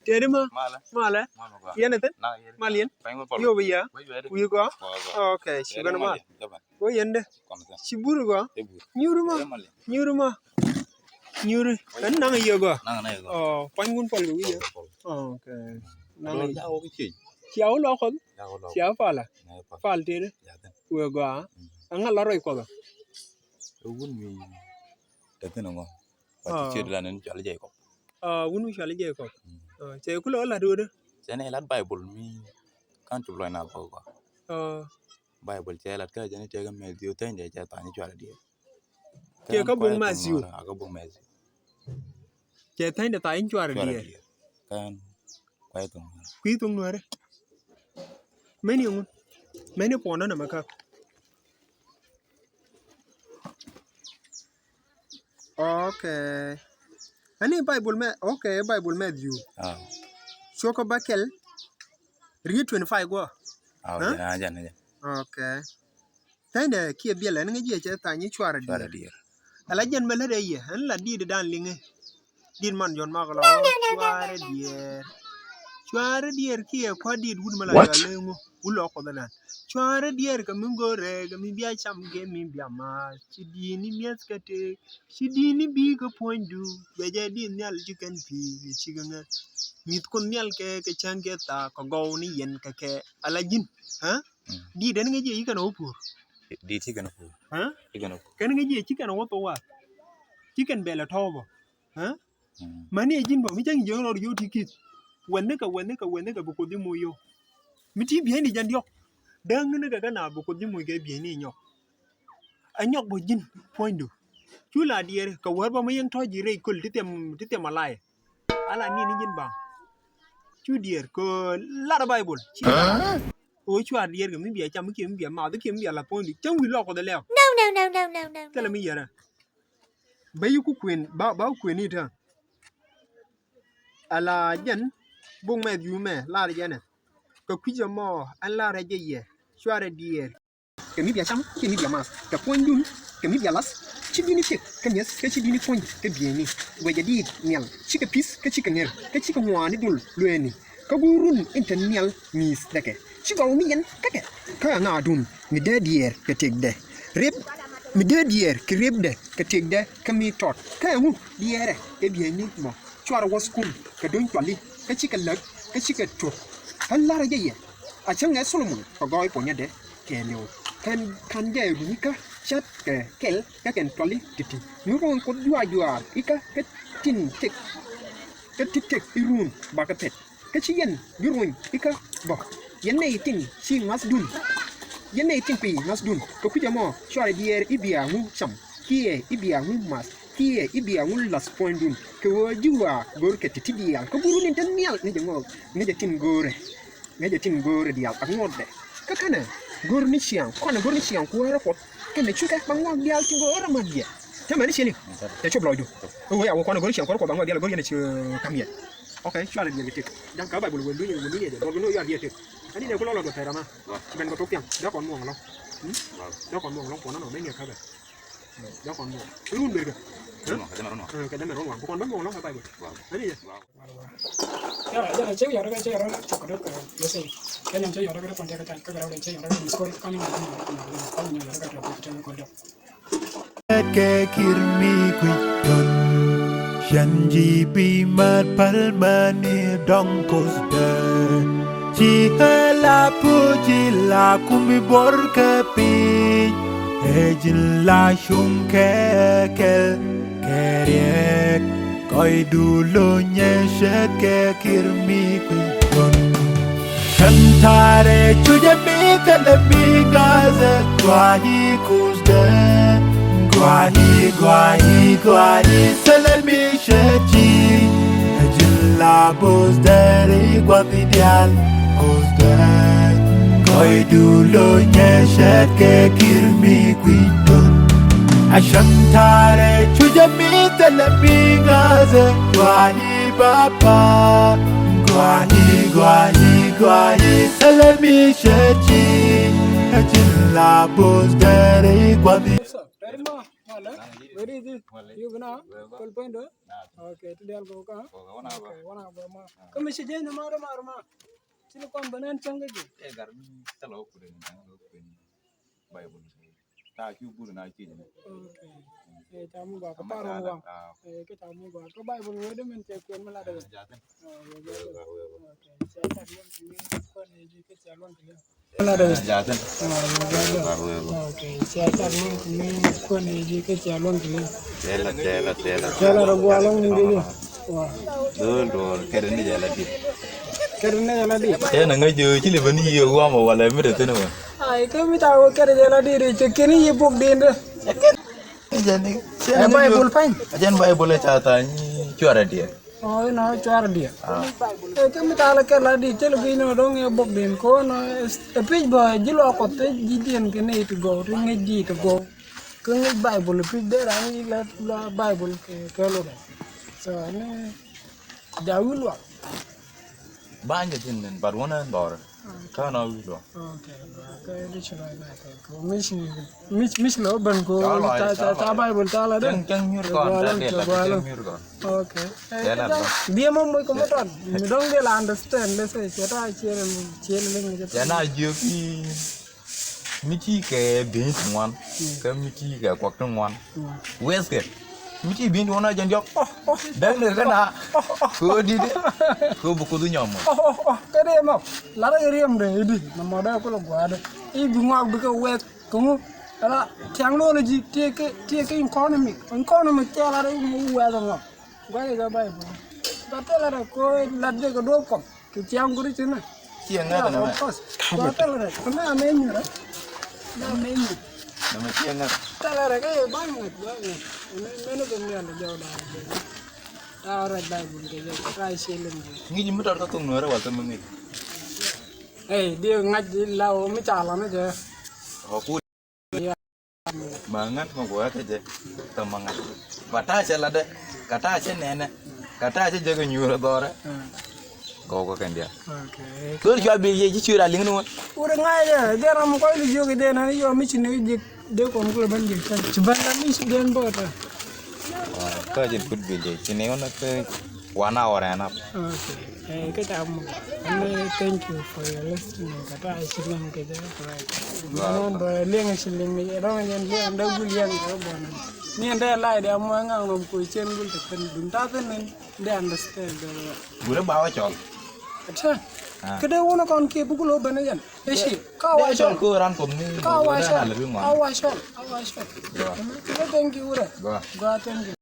Teri ma. Mala. Yana ten. Malian. Yo biya. Uyu ko. Okay. Shibana mal. Go yende. Shiburu ko. Nyuru ma. Nyuru. Kan nang iyo ko. Oh, pangun pal ko iya. Okay. Nang. Siaw lo ko. Siaw pala. Pal teri. Uyu ko. Angal laro ko. Wun mi teteno ngo. Pati chedla nen chale jay ko. Wunu chale jay ko. Che kulo la do de. Sene lat Bible mi kan tu loina ko ko. Bible che lat ka jani te ga me dio ten je cha tani chale die. Che ka bung ma siu. Ka bung me. Che tan de tai chwar die. Kan kwai tung. Kwi tung no re. Meni ngun. Meni pona na maka. Okay. Ani Bible me okay Bible me you. Shoko bakel. Read 25 go. Jan. Okay. Tande ki biela nga je che tani chwara di. Ala jan mele de ye an la di dan linge. Din man jon ma ko chwara di. Chwara di ki e ko di wud mala ya lengo. Ulo ko danan. Chwara di ka mungo re ga mi bia cham ge mi bia ma. Chi di ni mias ka te. Chi di ni bi ko pondu. Beje di nyal chicken pi chi ga mit kun nyal ke change ta ko go ni yen ka ke ala jin. Ha? Di den nga je ikana opur. Di chicken pu. Ha? Chicken pu. Kan nga je chicken wo to wa. Chicken bela tobo. Ha? Mani jin bo mi jang je ro yo tikit. Wenne ka bu ko di mo yo. Mi ti bi ni jan yok. Dang ne ga na bu ko di mo ge bi ni nyok. Anyok bo jin poindu. Chula diere ka war ba mo yang to ji re kul titem malai. Ala ni jin ba. Chu dier ko la Bible. O chua dier ga mi bi cham ki mi bi ma de ki mi la poindu. Chang wi lo ko de leo. No. Tell me yara. Ba yu ku queen ba queen ni ta. Ala jan bung me yu me la jana. Ka kwija mo an la ra je ye. Chua dier. Ke mi bi cham ki mi bi ma. Ka poindu ke mi bi las. Chi dini tek ka yes ka chi dini poindu ke bi ni. Go jadi nyal. Chi ka pis ka chi ka nger. Ka chi ka ngwa ni dul lueni. Ka gurun internal mis dake. Chi go mi yen kake. Ka na dun mi de dier ke tek de. Rep mi de dier ke rep de ke tek de ka mi tot. Ka wu diere ke bi ni mo. Chwar waskun ka don twali ka chi ka lag ka chi ka tot. Han la ra ye. A chang ne Solomon ka goy po nya de ke no. Kan je ru ka chat ke kel ka ken twali titi. Ni ko ko jua ika ka tin tek. Ka tek irun ba ka pet. Ka chi yen yurun ika ba. Yen nei tin chi mas dun. Yen nei tin pi mas dun. Ko kuja mo chware dier ibia ngu cham. Kie ibia ngu mas. Kie ibia ngu las point dun. Ko jua gor ke titi dial. Ko buru ni tan mial ni jango. Ni je tin gore. Ni je tin gore dial ak ngode. Ka kana gor ni siang. Ko na gor ni siang ko ra pot. Ke ne chuka bangwa dial tin gore ma dia. Tama ni sini. Ya chop loido. O ya ko na gor ni siang ko bangwa dial gor ni chi kamye. Okay, chware dia betik. Dan ka Bible wendu ni de. Bogo no ya dia tek. Ani ne ko lo do tera ma. Ben ko to pian. Da kon mo ngalo. Da kon mo ngalo ko na no me ni ka ba. Da kon mo. Run berga. Ka da me ron wa. Ko kon ba mo ngalo ka Bible. Ani ya. Ya che ya ra che ya ra ko do ka. Yo sei. Ke nyam che ya ra ko ta ka ga ra che ya ra ni ko ka ni ni ya ra ka ko do. Ke kirmi kuiton. Shanji bi mat palmani dong kosda Chi la puji la kumi bor kapi Ejin la shung kekel Keriek Koi dulu nyeshe ke kirmi kuiton Kantare chuja mi telebi gaza Twahi kosda Guahi, salami shaji Ajilla bozdari guapidial Bozdar Koi dulo nyeshat ke kirmi kuidon Ashantare chujami talami gaza Guahi baba Guahi, salami shaji Ajilla bozdari guapidial Mala. Where is it? You gonna? Call point. Okay. Today I'll go. Okay. One hour. Come si Jane mara. Sino kon banan changa ji? Garmi talo ko den Bible. Ta ki buru na ki ne. Okay. Tamu ba ka paro wa. Ke tamu ba ka Bible wede men te ko mala da. Okay. Saya tak lihat ko ne ji ke chalon ke. Mala da. Jaten. Okay. Saya tak lihat ko ne ji ke chalon ke. Tela. Chala ro gwalong ni ji. Wah. Do kere ni jala di. Kerana jala di. Na ngai je chile bani ye wa ma wala mi de tene wa. Ai kami tahu kerana jala di re cekini ye buk din de. Jani. Bible fine. Ajan Bible cha ta ni chuara dia. Oh, no, chuar dia. Kami tahu kerana di celu bino dong ye buk din ko no. Tapi boy jilo kote jidian kene itu go, ringi ji itu go. Kene Bible tapi dia rangi la Bible ke kalau dah. So ini jauh luar. Banyak jenis baruan dor. Kau nak ulo. Okay, ini cuma nak. Mis lo bangko. Ta Bible ta lah deh. Cang nyur kau tak dia lah. Nyur kau. Okay. Dia mau komentar. Dong dia lah understand. Lese cerita cielen. Jana joki. Miti ke bin semua. Ke miti ke kuat semua. West ke. Miti bin mana jangan dan dia kena kau di kau buku tu nyamuk. Kade mau lara iriam deh ini nama ada aku lagu ada ibu ngak buka wet kamu ala tiang lo lagi tiake economic cala ada ibu wet ngak gua juga baik tapi lara kau ladde ke dua kop ke tiang guri cina Tiang ada nama. tapi lara kena menu lah menu Nama tiang ada. lara kayak banget menu kemudian jauh dah Orang Bible dia try silen dia. Ni jemput orang tu nora waktu mengi. Dia ngaji lau mecalan aja. Aku mangan mau buat aja. Temangan. Kata aja lah deh. Kata aja nenek. Kata aja jaga nyuruh orang. Kau kan dia. Okay. Kau jual beli je curah ling nu. Orang aja. Dia ramu kau ini juga dia nanti yo micin dia kau mula banjir kan. Coba kami sudah buat. Kau jadi food beli. Cini orang ke wana orang apa? Okay. Kita amu. Thank you for your listening. Kata silang kita right. Mana berliang silang ni. Orang yang liang dah buliang kau bukan. Ni anda lah dia amu angang nom kucing bul tekan dunta tenan. Dia understand. Gula bawa col. अच्छा कदे वो ना कौन के बुक लो बने जन ऐसी कावा col ko ran pom ni. कावा शॉट कावा शॉट thank you रे गा thank you